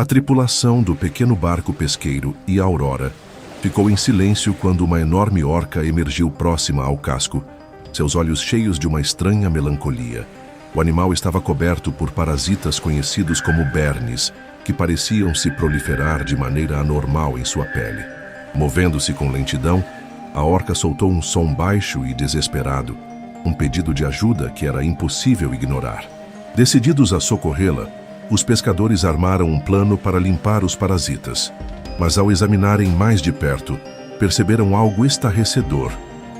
A tripulação do pequeno barco pesqueiro e a Aurora ficou em silêncio quando uma enorme orca emergiu próxima ao casco, seus olhos cheios de uma estranha melancolia. O animal estava coberto por parasitas conhecidos como bernes, que pareciam se proliferar de maneira anormal em sua pele. Movendo-se com lentidão, a orca soltou um som baixo e desesperado, um pedido de ajuda que era impossível ignorar. Decididos a socorrê-la, os pescadores armaram um plano para limpar os parasitas, mas ao examinarem mais de perto, perceberam algo estarrecedor.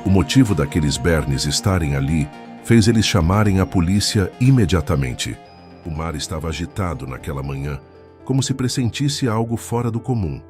O motivo daqueles bernes estarem ali fez eles chamarem a polícia imediatamente. O mar estava agitado naquela manhã, como se pressentisse algo fora do comum.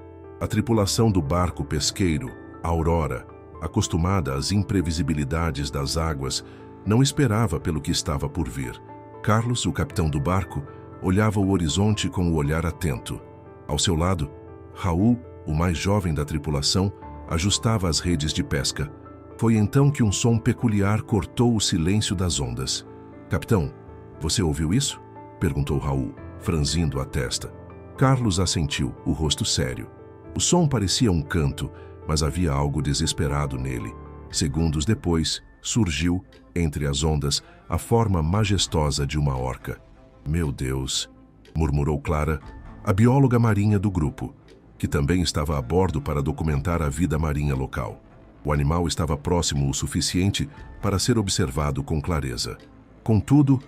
A tripulação do barco pesqueiro, Aurora, acostumada às imprevisibilidades das águas, não esperava pelo que estava por vir. Carlos, o capitão do barco, olhava o horizonte com o olhar atento. Ao seu lado, Raul, o mais jovem da tripulação, ajustava as redes de pesca. Foi então que um som peculiar cortou o silêncio das ondas. "Capitão, você ouviu isso?" perguntou Raul, franzindo a testa. Carlos assentiu, o rosto sério. O som parecia um canto, mas havia algo desesperado nele. Segundos depois, surgiu, entre as ondas, a forma majestosa de uma orca. "Meu Deus", murmurou Clara, a bióloga marinha do grupo, que também estava a bordo para documentar a vida marinha local. O animal estava próximo o suficiente para ser observado com clareza. Contudo,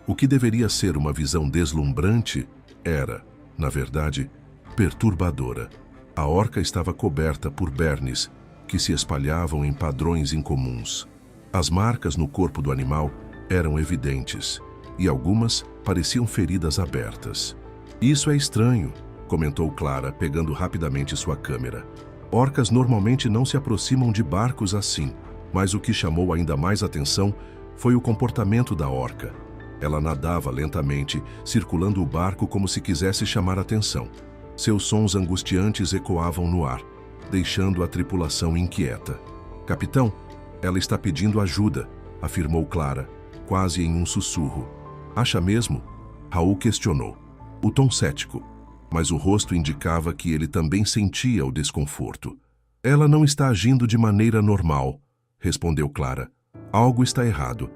o que deveria ser uma visão deslumbrante era, na verdade, perturbadora. A orca estava coberta por bernes, que se espalhavam em padrões incomuns. As marcas no corpo do animal eram evidentes, e algumas pareciam feridas abertas. "Isso é estranho", comentou Clara, pegando rapidamente sua câmera. "Orcas normalmente não se aproximam de barcos assim, mas o que chamou ainda mais atenção foi o comportamento da orca. Ela nadava lentamente, circulando o barco como se quisesse chamar atenção. Seus sons angustiantes ecoavam no ar, deixando a tripulação inquieta. "Capitão, ela está pedindo ajuda", afirmou Clara, quase em um sussurro. "Acha mesmo?" Raul questionou, o tom cético, mas o rosto indicava que ele também sentia o desconforto. "Ela não está agindo de maneira normal", respondeu Clara. "Algo está errado,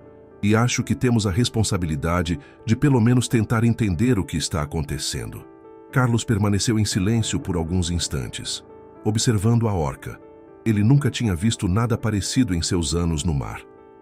e acho que temos a responsabilidade de pelo menos tentar entender o que está acontecendo." Carlos permaneceu em silêncio por alguns instantes, observando a orca. Ele nunca tinha visto nada parecido em seus anos no mar.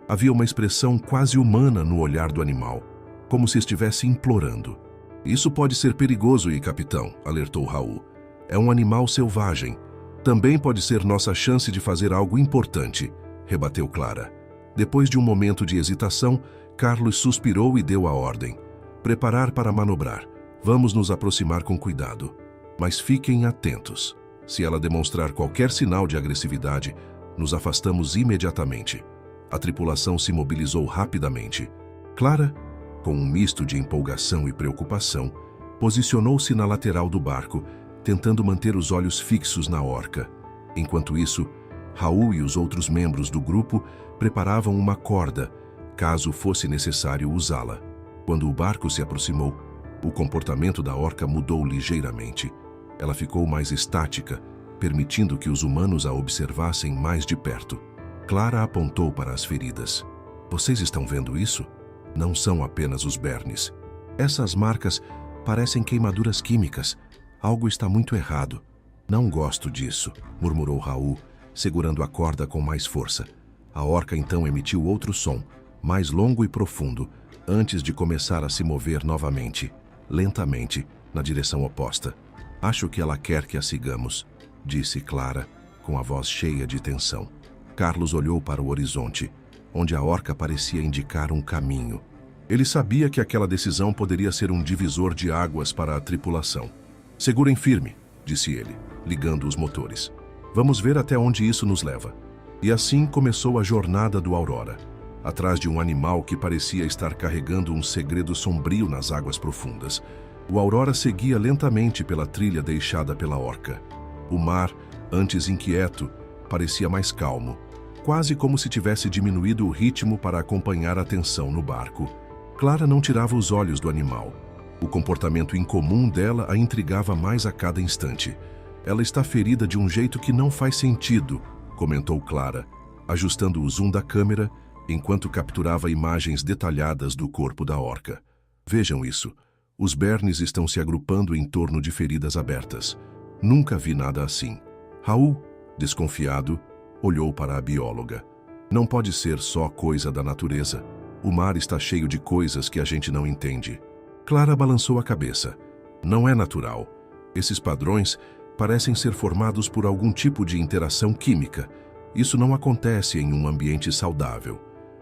Havia uma expressão quase humana no olhar do animal, como se estivesse implorando. "Isso pode ser perigoso, capitão", alertou Raul. "É um animal selvagem. Também pode ser nossa chance de fazer algo importante", rebateu Clara. Depois de um momento de hesitação, Carlos suspirou e deu a ordem. "Preparar para manobrar. Vamos nos aproximar com cuidado. Mas fiquem atentos. Se ela demonstrar qualquer sinal de agressividade, nos afastamos imediatamente." A tripulação se mobilizou rapidamente. Clara, com um misto de empolgação e preocupação, posicionou-se na lateral do barco, tentando manter os olhos fixos na orca. Enquanto isso, Raul e os outros membros do grupo preparavam uma corda, caso fosse necessário usá-la. Quando o barco se aproximou, o comportamento da orca mudou ligeiramente. Ela ficou mais estática, permitindo que os humanos a observassem mais de perto. Clara apontou para as feridas. "Vocês estão vendo isso? Não são apenas os bernes. Essas marcas parecem queimaduras químicas. Algo está muito errado." "Não gosto disso", murmurou Raul, segurando a corda com mais força. A orca então emitiu outro som, mais longo e profundo, antes de começar a se mover novamente, lentamente, na direção oposta. "Acho que ela quer que a sigamos", disse Clara, com a voz cheia de tensão. Carlos olhou para o horizonte, onde a orca parecia indicar um caminho. Ele sabia que aquela decisão poderia ser um divisor de águas para a tripulação. "Segurem firme", disse ele, ligando os motores. "Vamos ver até onde isso nos leva." E assim começou a jornada do Aurora, atrás de um animal que parecia estar carregando um segredo sombrio nas águas profundas. O Aurora seguia lentamente pela trilha deixada pela orca. O mar, antes inquieto, parecia mais calmo, quase como se tivesse diminuído o ritmo para acompanhar a tensão no barco. Clara não tirava os olhos do animal. O comportamento incomum dela a intrigava mais a cada instante. Ela está ferida de um jeito que não faz sentido, comentou Clara, ajustando o zoom da câmera enquanto capturava imagens detalhadas do corpo da orca. Vejam isso. Os bernes estão se agrupando em torno de feridas abertas. Nunca vi nada assim. Raul, desconfiado, olhou para a bióloga. Não pode ser só coisa da natureza. O mar está cheio de coisas que a gente não entende. Clara balançou a cabeça. Não é natural. Esses padrões parecem ser formados por algum tipo de interação química. Isso não acontece em um ambiente saudável.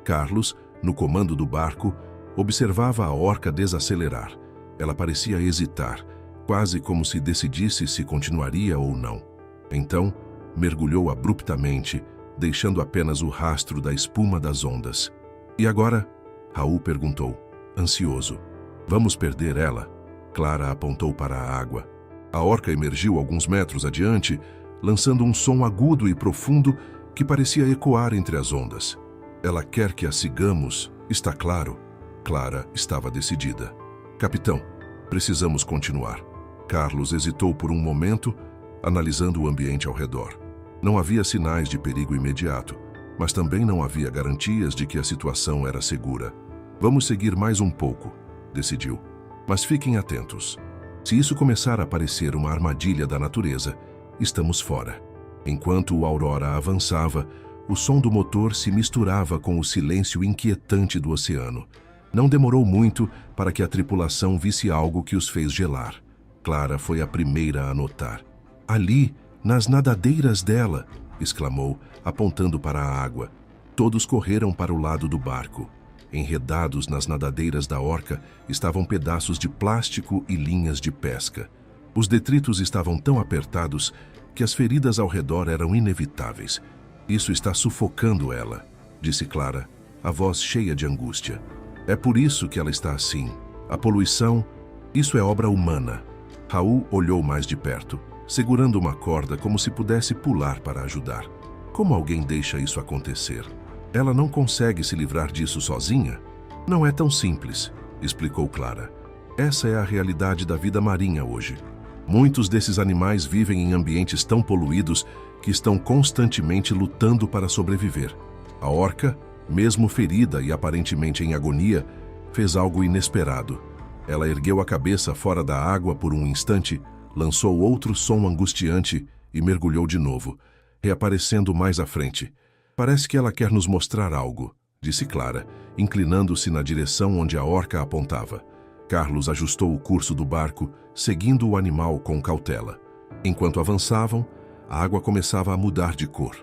Carlos, no comando do barco, observava a orca desacelerar. Ela parecia hesitar, quase como se decidisse se continuaria ou não. Então, mergulhou abruptamente, deixando apenas o rastro da espuma das ondas. E agora? Raul perguntou, ansioso. Vamos perder ela? Clara apontou para a água. A orca emergiu alguns metros adiante, lançando um som agudo e profundo que parecia ecoar entre as ondas. Ela quer que a sigamos, está claro. Clara estava decidida. Capitão, precisamos continuar. Carlos hesitou por um momento, analisando o ambiente ao redor. Não havia sinais de perigo imediato, mas também não havia garantias de que a situação era segura. Vamos seguir mais um pouco, decidiu. Mas fiquem atentos. Se isso começar a parecer uma armadilha da natureza, estamos fora. Enquanto o Aurora avançava, o som do motor se misturava com o silêncio inquietante do oceano. Não demorou muito para que a tripulação visse algo que os fez gelar. Clara foi a primeira a notar. Ali, nas nadadeiras dela, exclamou, apontando para a água. Todos correram para o lado do barco. Enredados nas nadadeiras da orca estavam pedaços de plástico e linhas de pesca. Os detritos estavam tão apertados que as feridas ao redor eram inevitáveis. Isso está sufocando ela, disse Clara, a voz cheia de angústia. É por isso que ela está assim. A poluição, isso é obra humana. Raul olhou mais de perto, segurando uma corda como se pudesse pular para ajudar. Como alguém deixa isso acontecer? Ela não consegue se livrar disso sozinha? Não é tão simples, explicou Clara. Essa é a realidade da vida marinha hoje. Muitos desses animais vivem em ambientes tão poluídos que estão constantemente lutando para sobreviver. A orca, mesmo ferida e aparentemente em agonia, fez algo inesperado. Ela ergueu a cabeça fora da água por um instante, lançou outro som angustiante e mergulhou de novo, reaparecendo mais à frente. Parece que ela quer nos mostrar algo, disse Clara, inclinando-se na direção onde a orca apontava. Carlos ajustou o curso do barco, seguindo o animal com cautela. Enquanto avançavam, a água começava a mudar de cor.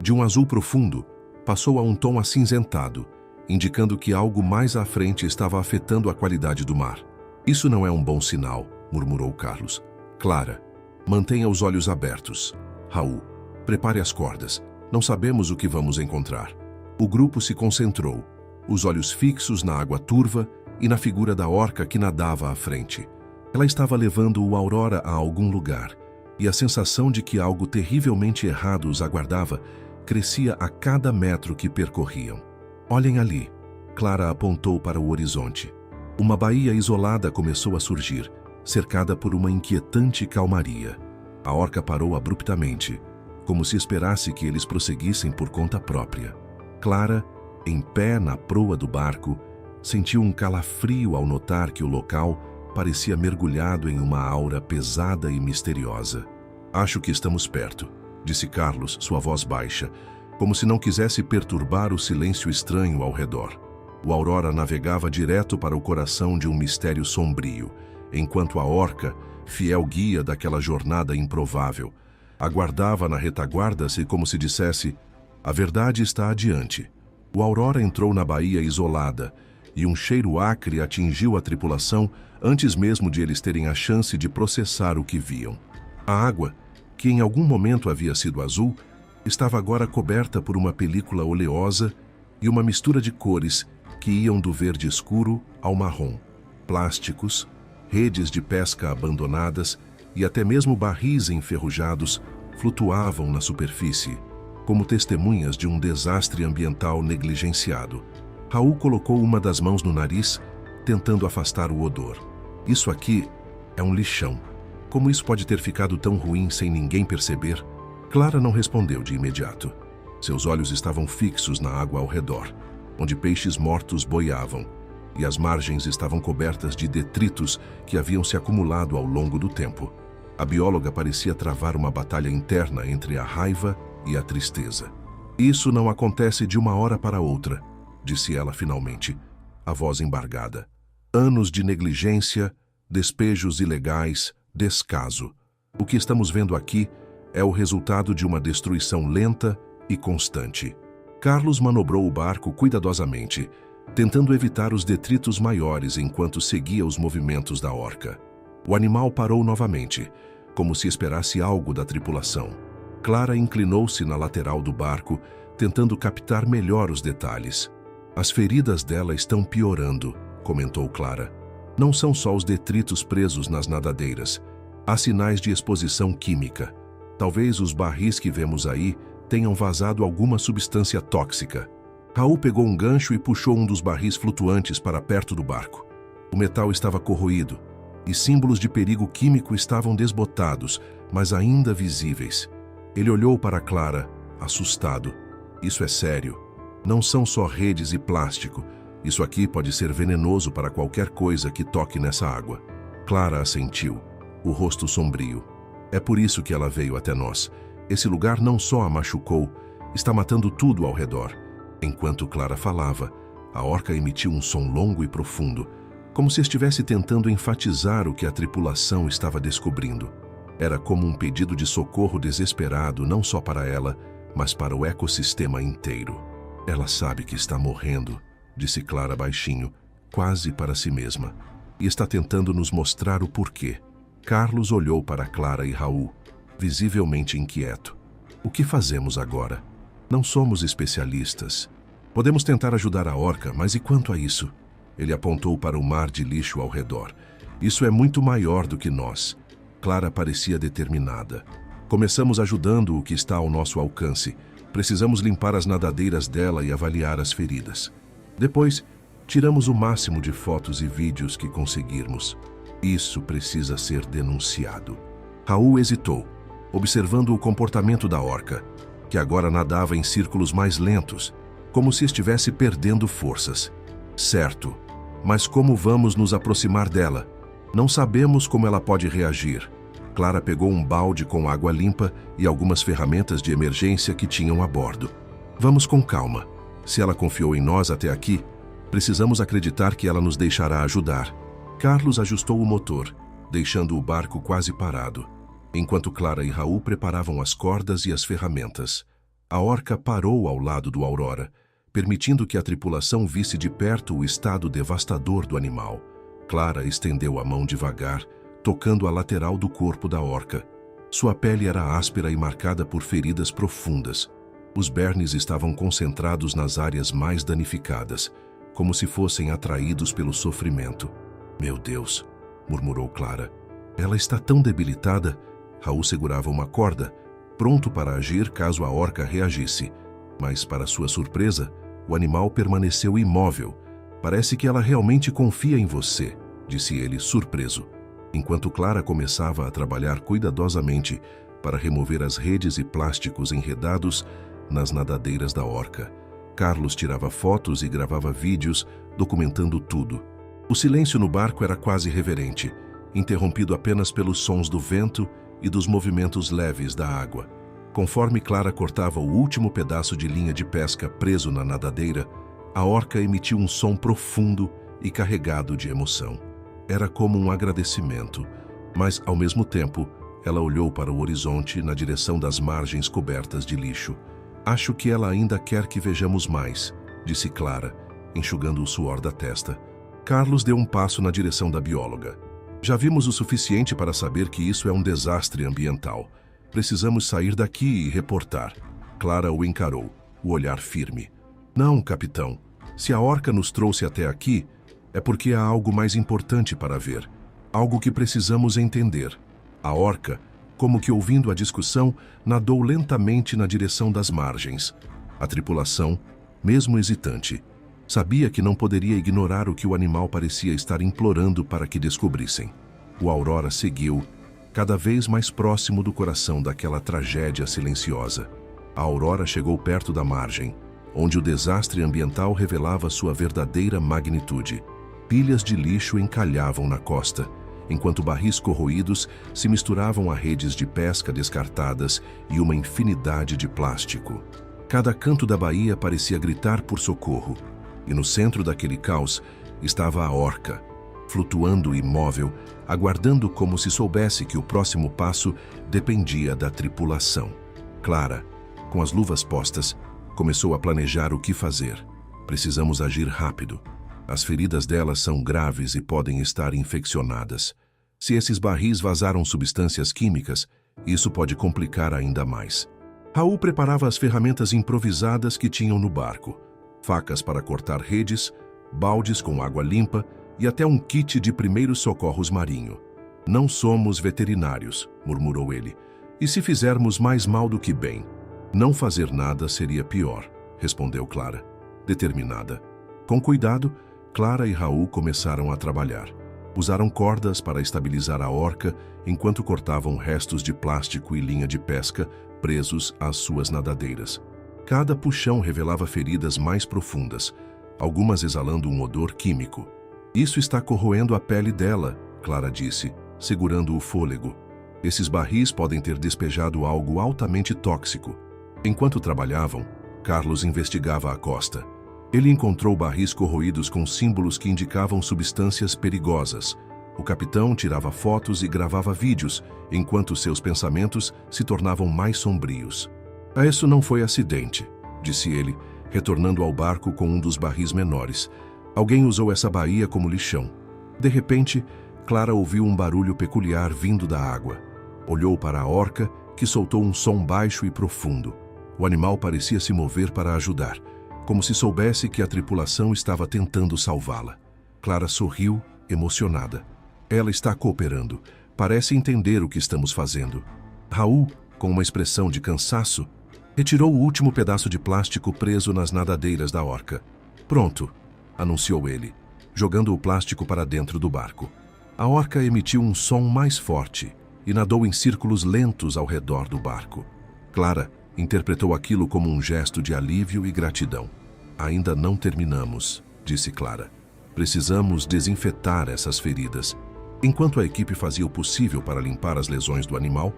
De um azul profundo, passou a um tom acinzentado, indicando que algo mais à frente estava afetando a qualidade do mar. Isso não é um bom sinal, murmurou Carlos. Clara, mantenha os olhos abertos. Raul, prepare as cordas. Não sabemos o que vamos encontrar. O grupo se concentrou, os olhos fixos na água turva e na figura da orca que nadava à frente. Ela estava levando o Aurora a algum lugar, e a sensação de que algo terrivelmente errado os aguardava crescia a cada metro que percorriam. Olhem ali. Clara apontou para o horizonte. Uma baía isolada começou a surgir, cercada por uma inquietante calmaria. A orca parou abruptamente, como se esperasse que eles prosseguissem por conta própria. Clara, em pé na proa do barco, sentiu um calafrio ao notar que o local parecia mergulhado em uma aura pesada e misteriosa. Acho que estamos perto, disse Carlos, sua voz baixa, como se não quisesse perturbar o silêncio estranho ao redor. O Aurora navegava direto para o coração de um mistério sombrio, enquanto a orca, fiel guia daquela jornada improvável, aguardava na retaguarda-se como se dissesse: a verdade está adiante. O Aurora entrou na baía isolada, e um cheiro acre atingiu a tripulação antes mesmo de eles terem a chance de processar o que viam. A água, que em algum momento havia sido azul, estava agora coberta por uma película oleosa e uma mistura de cores que iam do verde escuro ao marrom. Plásticos, redes de pesca abandonadas e até mesmo barris enferrujados flutuavam na superfície, como testemunhas de um desastre ambiental negligenciado. Raul colocou uma das mãos no nariz, tentando afastar o odor. Isso aqui é um lixão. Como isso pode ter ficado tão ruim sem ninguém perceber? Clara não respondeu de imediato. Seus olhos estavam fixos na água ao redor, onde peixes mortos boiavam, e as margens estavam cobertas de detritos que haviam se acumulado ao longo do tempo. A bióloga parecia travar uma batalha interna entre a raiva e a tristeza. Isso não acontece de uma hora para outra, disse ela finalmente, a voz embargada. Anos de negligência, despejos ilegais, descaso. O que estamos vendo aqui é o resultado de uma destruição lenta e constante. Carlos manobrou o barco cuidadosamente, tentando evitar os detritos maiores enquanto seguia os movimentos da orca. O animal parou novamente, como se esperasse algo da tripulação. Clara inclinou-se na lateral do barco, tentando captar melhor os detalhes. As feridas dela estão piorando, comentou Clara. Não são só os detritos presos nas nadadeiras. Há sinais de exposição química. Talvez os barris que vemos aí tenham vazado alguma substância tóxica. Raul pegou um gancho e puxou um dos barris flutuantes para perto do barco. O metal estava corroído, e símbolos de perigo químico estavam desbotados, mas ainda visíveis. Ele olhou para Clara, assustado. Isso é sério. Não são só redes e plástico. Isso aqui pode ser venenoso para qualquer coisa que toque nessa água. Clara assentiu, o rosto sombrio. É por isso que ela veio até nós. Esse lugar não só a machucou, está matando tudo ao redor. Enquanto Clara falava, a orca emitiu um som longo e profundo, como se estivesse tentando enfatizar o que a tripulação estava descobrindo. Era como um pedido de socorro desesperado, não só para ela, mas para o ecossistema inteiro. Ela sabe que está morrendo, disse Clara baixinho, quase para si mesma, e está tentando nos mostrar o porquê. Carlos olhou para Clara e Raul, visivelmente inquieto. O que fazemos agora? Não somos especialistas. Podemos tentar ajudar a orca, mas e quanto a isso? Ele apontou para o mar de lixo ao redor. Isso é muito maior do que nós. Clara parecia determinada. Começamos ajudando o que está ao nosso alcance. Precisamos limpar as nadadeiras dela e avaliar as feridas. Depois, tiramos o máximo de fotos e vídeos que conseguirmos. Isso precisa ser denunciado. Raul hesitou, observando o comportamento da orca, que agora nadava em círculos mais lentos, como se estivesse perdendo forças. Certo, mas como vamos nos aproximar dela? Não sabemos como ela pode reagir. Clara pegou um balde com água limpa e algumas ferramentas de emergência que tinham a bordo. Vamos com calma. Se ela confiou em nós até aqui, precisamos acreditar que ela nos deixará ajudar. Carlos ajustou o motor, deixando o barco quase parado, enquanto Clara e Raul preparavam as cordas e as ferramentas. A orca parou ao lado do Aurora, permitindo que a tripulação visse de perto o estado devastador do animal. Clara estendeu a mão devagar, tocando a lateral do corpo da orca. Sua pele era áspera e marcada por feridas profundas. Os bernes estavam concentrados nas áreas mais danificadas, como se fossem atraídos pelo sofrimento. Meu Deus, murmurou Clara. Ela está tão debilitada. Raul segurava uma corda, pronto para agir caso a orca reagisse. Mas, para sua surpresa, o animal permaneceu imóvel. Parece que ela realmente confia em você, disse ele, surpreso, enquanto Clara começava a trabalhar cuidadosamente para remover as redes e plásticos enredados nas nadadeiras da orca. Carlos tirava fotos e gravava vídeos, documentando tudo. O silêncio no barco era quase reverente, interrompido apenas pelos sons do vento e dos movimentos leves da água. Conforme Clara cortava o último pedaço de linha de pesca preso na nadadeira, a orca emitiu um som profundo e carregado de emoção. Era como um agradecimento, mas, ao mesmo tempo, ela olhou para o horizonte na direção das margens cobertas de lixo. Acho que ela ainda quer que vejamos mais, disse Clara, enxugando o suor da testa. Carlos deu um passo na direção da bióloga. Já vimos o suficiente para saber que isso é um desastre ambiental. Precisamos sair daqui e reportar. Clara o encarou, o olhar firme. Não, capitão. Se a orca nos trouxe até aqui, é porque há algo mais importante para ver. Algo que precisamos entender. A orca, como que ouvindo a discussão, nadou lentamente na direção das margens. A tripulação, mesmo hesitante, Sabia que não poderia ignorar o que o animal parecia estar implorando para que descobrissem. O Aurora seguiu, cada vez mais próximo do coração daquela tragédia silenciosa. A Aurora chegou perto da margem, onde o desastre ambiental revelava sua verdadeira magnitude. Pilhas de lixo encalhavam na costa, enquanto barris corroídos se misturavam a redes de pesca descartadas e uma infinidade de plástico. Cada canto da baía parecia gritar por socorro, e no centro daquele caos estava a orca, flutuando imóvel, aguardando como se soubesse que o próximo passo dependia da tripulação. Clara, com as luvas postas, começou a planejar o que fazer. Precisamos agir rápido. As feridas dela são graves e podem estar infeccionadas. Se esses barris vazaram substâncias químicas, isso pode complicar ainda mais. Raul preparava as ferramentas improvisadas que tinham no barco. Facas para cortar redes, baldes com água limpa e até um kit de primeiros socorros marinho. Não somos veterinários, murmurou ele. E se fizermos mais mal do que bem? Não fazer nada seria pior, respondeu Clara, determinada. Com cuidado, Clara e Raul começaram a trabalhar. Usaram cordas para estabilizar a orca enquanto cortavam restos de plástico e linha de pesca presos às suas nadadeiras. Cada puxão revelava feridas mais profundas, algumas exalando um odor químico. Isso está corroendo a pele dela, Clara disse, segurando o fôlego. Esses barris podem ter despejado algo altamente tóxico. Enquanto trabalhavam, Carlos investigava a costa. Ele encontrou barris corroídos com símbolos que indicavam substâncias perigosas. O capitão tirava fotos e gravava vídeos, enquanto seus pensamentos se tornavam mais sombrios. Isso não foi acidente, disse ele, retornando ao barco com um dos barris menores. Alguém usou essa baía como lixão. De repente, Clara ouviu um barulho peculiar vindo da água. Olhou para a orca, que soltou um som baixo e profundo. O animal parecia se mover para ajudar, como se soubesse que a tripulação estava tentando salvá-la. Clara sorriu, emocionada. Ela está cooperando. Parece entender o que estamos fazendo. Raul, com uma expressão de cansaço, retirou o último pedaço de plástico preso nas nadadeiras da orca. Pronto, anunciou ele, jogando o plástico para dentro do barco. A orca emitiu um som mais forte e nadou em círculos lentos ao redor do barco. Clara interpretou aquilo como um gesto de alívio e gratidão. Ainda não terminamos, disse Clara. Precisamos desinfetar essas feridas. Enquanto a equipe fazia o possível para limpar as lesões do animal,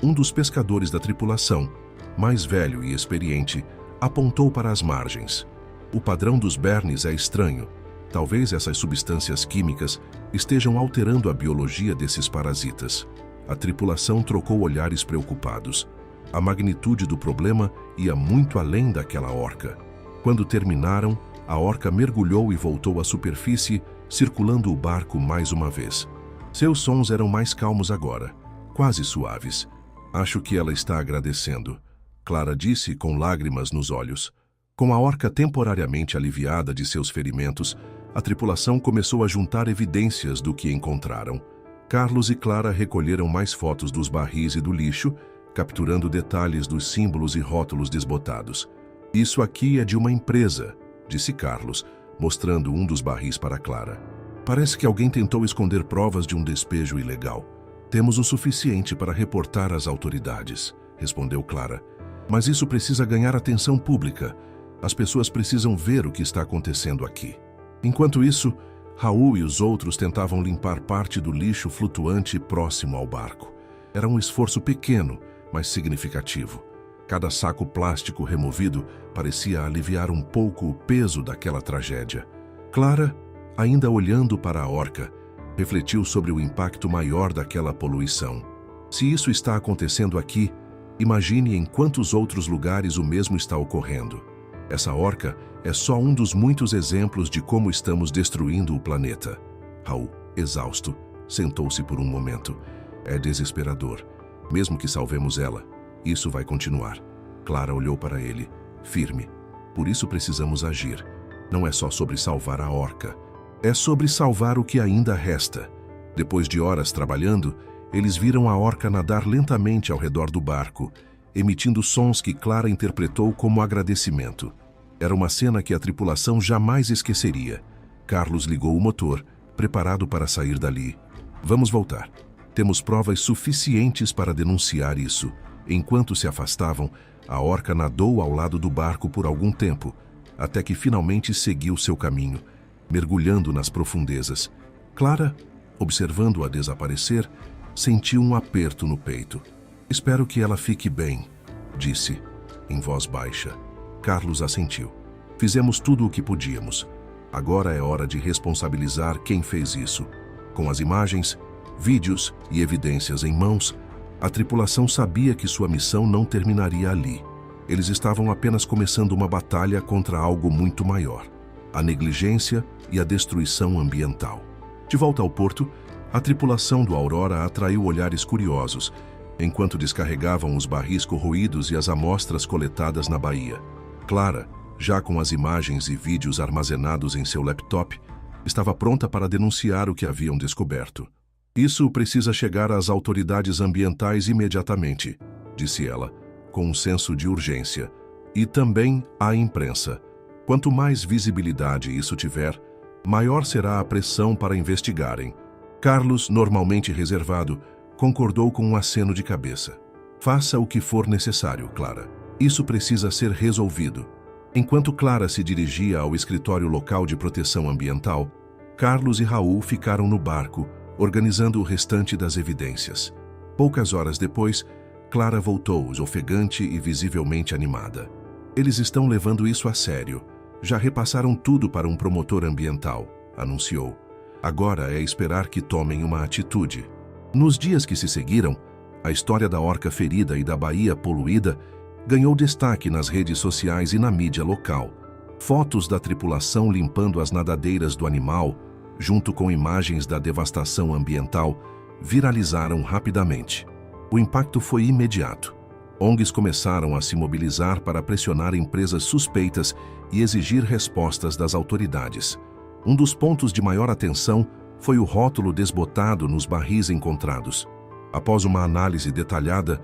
um dos pescadores da tripulação, mais velho e experiente, apontou para as margens. O padrão dos bernes é estranho. Talvez essas substâncias químicas estejam alterando a biologia desses parasitas. A tripulação trocou olhares preocupados. A magnitude do problema ia muito além daquela orca. Quando terminaram, a orca mergulhou e voltou à superfície, circulando o barco mais uma vez. Seus sons eram mais calmos agora, quase suaves. Acho que ela está agradecendo, Clara disse com lágrimas nos olhos. Com a orca temporariamente aliviada de seus ferimentos, a tripulação começou a juntar evidências do que encontraram. Carlos e Clara recolheram mais fotos dos barris e do lixo, capturando detalhes dos símbolos e rótulos desbotados. Isso aqui é de uma empresa, disse Carlos, mostrando um dos barris para Clara. Parece que alguém tentou esconder provas de um despejo ilegal. Temos o suficiente para reportar às autoridades, respondeu Clara. Mas isso precisa ganhar atenção pública. As pessoas precisam ver o que está acontecendo aqui. Enquanto isso, Raul e os outros tentavam limpar parte do lixo flutuante próximo ao barco. Era um esforço pequeno, mas significativo. Cada saco plástico removido parecia aliviar um pouco o peso daquela tragédia. Clara, ainda olhando para a orca, refletiu sobre o impacto maior daquela poluição. Se isso está acontecendo aqui, imagine em quantos outros lugares o mesmo está ocorrendo. Essa orca é só um dos muitos exemplos de como estamos destruindo o planeta. Raul, exausto, sentou-se por um momento. É desesperador. Mesmo que salvemos ela, isso vai continuar. Clara olhou para ele, firme. Por isso precisamos agir. Não é só sobre salvar a orca. É sobre salvar o que ainda resta. Depois de horas trabalhando, eles viram a orca nadar lentamente ao redor do barco, emitindo sons que Clara interpretou como agradecimento. Era uma cena que a tripulação jamais esqueceria. Carlos ligou o motor, preparado para sair dali. Vamos voltar. Temos provas suficientes para denunciar isso. Enquanto se afastavam, a orca nadou ao lado do barco por algum tempo, até que finalmente seguiu seu caminho, mergulhando nas profundezas. Clara, observando-a desaparecer, sentiu um aperto no peito. Espero que ela fique bem, disse, em voz baixa. Carlos assentiu. Fizemos tudo o que podíamos. Agora é hora de responsabilizar quem fez isso. Com as imagens, vídeos e evidências em mãos, a tripulação sabia que sua missão não terminaria ali. Eles estavam apenas começando uma batalha contra algo muito maior: a negligência e a destruição ambiental. De volta ao porto, a tripulação do Aurora atraiu olhares curiosos, enquanto descarregavam os barris corroídos e as amostras coletadas na baía. Clara, já com as imagens e vídeos armazenados em seu laptop, estava pronta para denunciar o que haviam descoberto. Isso precisa chegar às autoridades ambientais imediatamente, disse ela, com um senso de urgência. E também à imprensa. Quanto mais visibilidade isso tiver, maior será a pressão para investigarem. Carlos, normalmente reservado, concordou com um aceno de cabeça. Faça o que for necessário, Clara. Isso precisa ser resolvido. Enquanto Clara se dirigia ao escritório local de proteção ambiental, Carlos e Raul ficaram no barco, organizando o restante das evidências. Poucas horas depois, Clara voltou, ofegante e visivelmente animada. Eles estão levando isso a sério. Já repassaram tudo para um promotor ambiental, anunciou. Agora é esperar que tomem uma atitude. Nos dias que se seguiram, a história da orca ferida e da baía poluída ganhou destaque nas redes sociais e na mídia local. Fotos da tripulação limpando as nadadeiras do animal, junto com imagens da devastação ambiental, viralizaram rapidamente. O impacto foi imediato. ONGs começaram a se mobilizar para pressionar empresas suspeitas e exigir respostas das autoridades. Um dos pontos de maior atenção foi o rótulo desbotado nos barris encontrados. Após uma análise detalhada,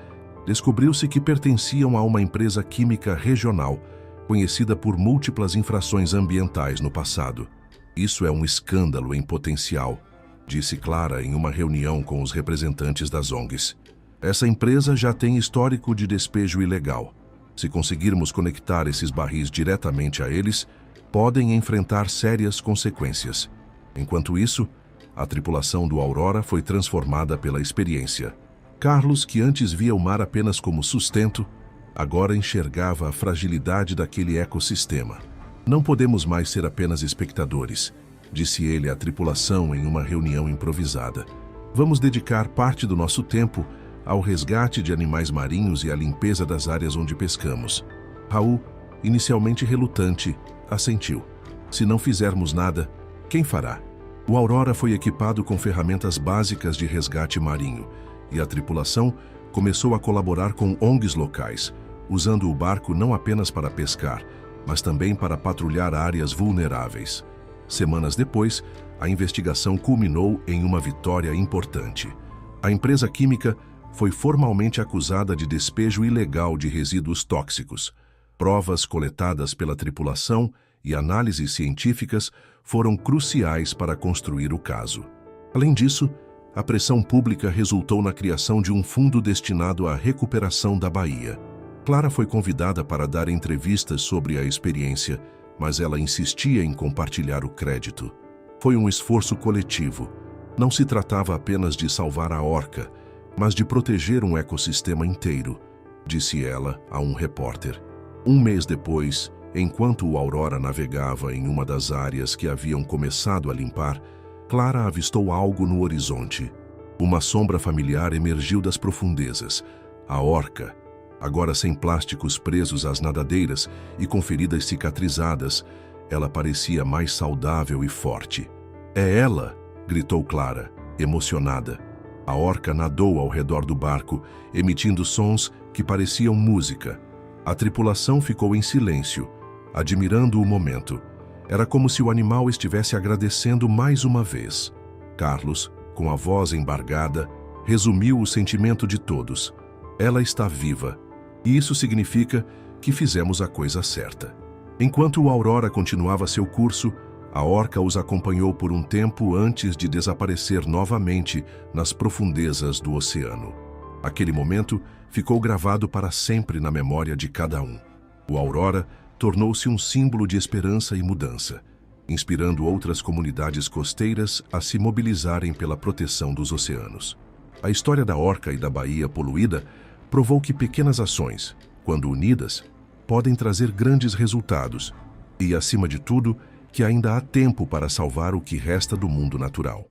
descobriu-se que pertenciam a uma empresa química regional, conhecida por múltiplas infrações ambientais no passado. Isso é um escândalo em potencial, disse Clara em uma reunião com os representantes das ONGs. Essa empresa já tem histórico de despejo ilegal. Se conseguirmos conectar esses barris diretamente a eles, podem enfrentar sérias consequências. Enquanto isso, a tripulação do Aurora foi transformada pela experiência. Carlos, que antes via o mar apenas como sustento, agora enxergava a fragilidade daquele ecossistema. Não podemos mais ser apenas espectadores, disse ele à tripulação em uma reunião improvisada. Vamos dedicar parte do nosso tempo ao resgate de animais marinhos e à limpeza das áreas onde pescamos. Raul, inicialmente relutante, assentiu. Se não fizermos nada, quem fará? O Aurora foi equipado com ferramentas básicas de resgate marinho, e a tripulação começou a colaborar com ONGs locais, usando o barco não apenas para pescar, mas também para patrulhar áreas vulneráveis. Semanas depois, a investigação culminou em uma vitória importante. A empresa química foi formalmente acusada de despejo ilegal de resíduos tóxicos. Provas coletadas pela tripulação e análises científicas foram cruciais para construir o caso. Além disso, a pressão pública resultou na criação de um fundo destinado à recuperação da baía. Clara foi convidada para dar entrevistas sobre a experiência, mas ela insistia em compartilhar o crédito. Foi um esforço coletivo. Não se tratava apenas de salvar a orca, mas de proteger um ecossistema inteiro, disse ela a um repórter. Um mês depois, enquanto o Aurora navegava em uma das áreas que haviam começado a limpar, Clara avistou algo no horizonte. Uma sombra familiar emergiu das profundezas. A orca, agora sem plásticos presos às nadadeiras e com feridas cicatrizadas, ela parecia mais saudável e forte. É ela! Gritou Clara, emocionada. A orca nadou ao redor do barco, emitindo sons que pareciam música. A tripulação ficou em silêncio, admirando o momento. Era como se o animal estivesse agradecendo mais uma vez. Carlos, com a voz embargada, resumiu o sentimento de todos. Ela está viva, e isso significa que fizemos a coisa certa. Enquanto o Aurora continuava seu curso, a orca os acompanhou por um tempo antes de desaparecer novamente nas profundezas do oceano. Aquele momento ficou gravado para sempre na memória de cada um. O Aurora tornou-se um símbolo de esperança e mudança, inspirando outras comunidades costeiras a se mobilizarem pela proteção dos oceanos. A história da orca e da baía poluída provou que pequenas ações, quando unidas, podem trazer grandes resultados e, acima de tudo, que ainda há tempo para salvar o que resta do mundo natural.